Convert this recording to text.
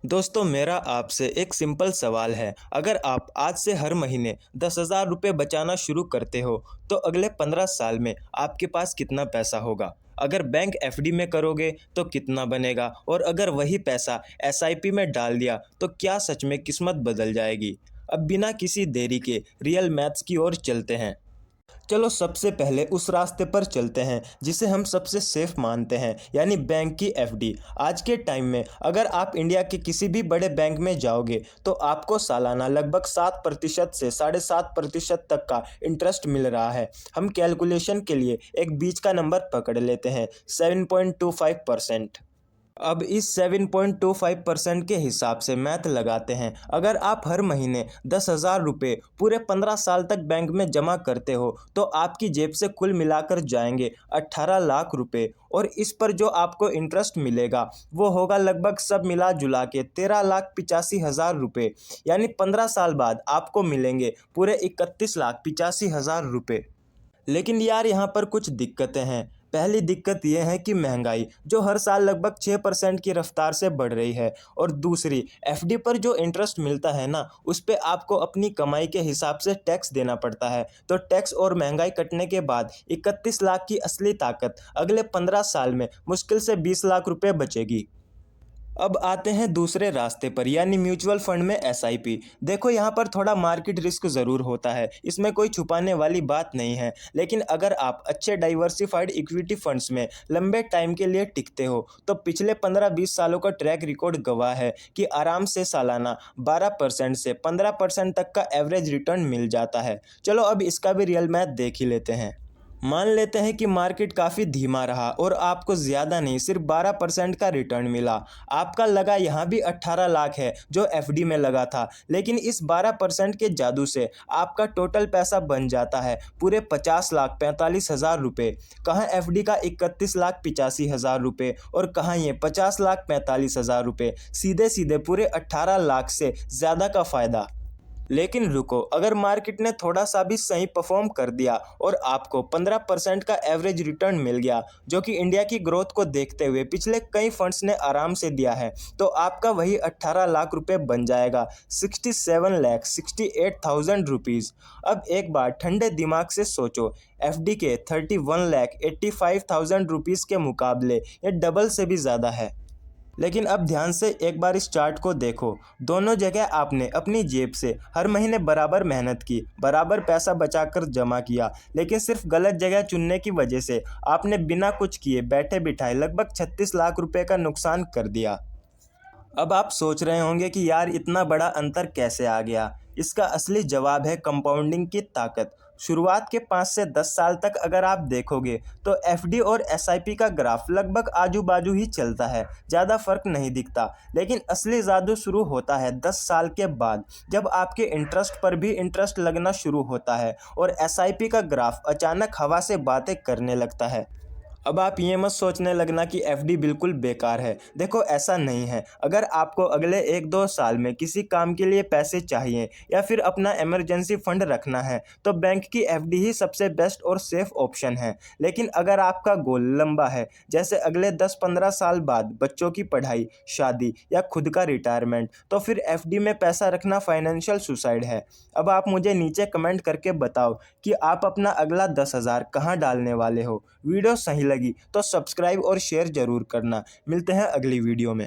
दोस्तों मेरा आपसे एक सिंपल सवाल है। अगर आप आज से हर महीने 10,000 रुपये बचाना शुरू करते हो तो अगले 15 साल में आपके पास कितना पैसा होगा। अगर बैंक एफडी में करोगे तो कितना बनेगा, और अगर वही पैसा एसआईपी में डाल दिया तो क्या सच में किस्मत बदल जाएगी। अब बिना किसी देरी के रियल मैथ्स की ओर चलते हैं। चलो सबसे पहले उस रास्ते पर चलते हैं जिसे हम सबसे सेफ मानते हैं, यानी बैंक की एफडी। आज के टाइम में अगर आप इंडिया के किसी भी बड़े बैंक में जाओगे तो आपको सालाना लगभग 7% से 7.5% तक का इंटरेस्ट मिल रहा है। हम कैलकुलेशन के लिए एक बीच का नंबर पकड़ लेते हैं, 7.25%। अब इस 7.25% के हिसाब से मैथ लगाते हैं। अगर आप हर महीने 10,000 रुपये पूरे 15 साल तक बैंक में जमा करते हो तो आपकी जेब से कुल मिलाकर जाएंगे 18 लाख रुपये, और इस पर जो आपको इंटरेस्ट मिलेगा वो होगा लगभग सब मिला जुला के 13,85,000 रुपये। यानी 15 साल बाद आपको मिलेंगे पूरे 31,85,000 रुपये। लेकिन यार यहाँ पर कुछ दिक्कतें हैं। पहली दिक्कत यह है कि महंगाई जो हर साल लगभग 6% की रफ्तार से बढ़ रही है, और दूसरी एफडी पर जो इंटरेस्ट मिलता है ना, उस पे आपको अपनी कमाई के हिसाब से टैक्स देना पड़ता है। तो टैक्स और महंगाई कटने के बाद 31 लाख की असली ताकत अगले 15 साल में मुश्किल से 20 लाख रुपए बचेगी। अब आते हैं दूसरे रास्ते पर, यानी म्यूचुअल फंड में एसआईपी। देखो यहाँ पर थोड़ा मार्केट रिस्क ज़रूर होता है, इसमें कोई छुपाने वाली बात नहीं है। लेकिन अगर आप अच्छे डाइवर्सिफाइड इक्विटी फंड्स में लंबे टाइम के लिए टिकते हो तो पिछले 15-20 सालों का ट्रैक रिकॉर्ड गवाह है कि आराम से सालाना 12% से 15% तक का एवरेज रिटर्न मिल जाता है। चलो अब इसका भी रियल मैथ देख ही लेते हैं। मान लेते हैं कि मार्केट काफ़ी धीमा रहा और आपको ज़्यादा नहीं, सिर्फ 12% का रिटर्न मिला। आपका लगा यहाँ भी 18 लाख है जो एफडी में लगा था, लेकिन इस 12% के जादू से आपका टोटल पैसा बन जाता है पूरे 50,45,000 रुपये। कहाँ एफडी का 31,85,000 रुपये और कहाँ ये 50,45,000 रुपये। सीधे सीधे पूरे 18 लाख से ज़्यादा का फ़ायदा। लेकिन रुको, अगर मार्केट ने थोड़ा सा भी सही परफॉर्म कर दिया और आपको 15% का एवरेज रिटर्न मिल गया, जो कि इंडिया की ग्रोथ को देखते हुए पिछले कई फंड्स ने आराम से दिया है, तो आपका वही 18 लाख रुपए बन जाएगा, 67,68,000 रुपीज़। अब एक बार ठंडे दिमाग से सोचो, एफडी के 31,85,000 रुपीज़ के मुकाबले ये डबल से भी ज़्यादा है। लेकिन अब ध्यान से एक बार इस चार्ट को देखो। दोनों जगह आपने अपनी जेब से हर महीने बराबर मेहनत की, बराबर पैसा बचाकर जमा किया, लेकिन सिर्फ गलत जगह चुनने की वजह से आपने बिना कुछ किए बैठे बिठाए लगभग 36 लाख रुपए का नुकसान कर दिया। अब आप सोच रहे होंगे कि यार इतना बड़ा अंतर कैसे आ गया। इसका असली जवाब है कंपाउंडिंग की ताकत। शुरुआत के 5 से 10 साल तक अगर आप देखोगे तो एफडी और एसआईपी का ग्राफ लगभग आजू बाजू ही चलता है, ज़्यादा फर्क नहीं दिखता। लेकिन असली जादू शुरू होता है 10 साल के बाद, जब आपके इंटरेस्ट पर भी इंटरेस्ट लगना शुरू होता है और एसआईपी का ग्राफ अचानक हवा से बातें करने लगता है। अब आप ये मत सोचने लगना कि एफडी बिल्कुल बेकार है। देखो ऐसा नहीं है। अगर आपको अगले 1-2 साल में किसी काम के लिए पैसे चाहिए या फिर अपना इमरजेंसी फंड रखना है तो बैंक की एफडी ही सबसे बेस्ट और सेफ ऑप्शन है। लेकिन अगर आपका गोल लंबा है, जैसे अगले 10-15 साल बाद बच्चों की पढ़ाई, शादी या खुद का रिटायरमेंट, तो फिर एफडी में पैसा रखना फाइनेंशियल सुसाइड है। अब आप मुझे नीचे कमेंट करके बताओ कि आप अपना अगला 10,000 कहाँ डालने वाले हो। वीडियो सही लगी तो सब्सक्राइब और शेयर ज़रूर करना। मिलते हैं अगली वीडियो में।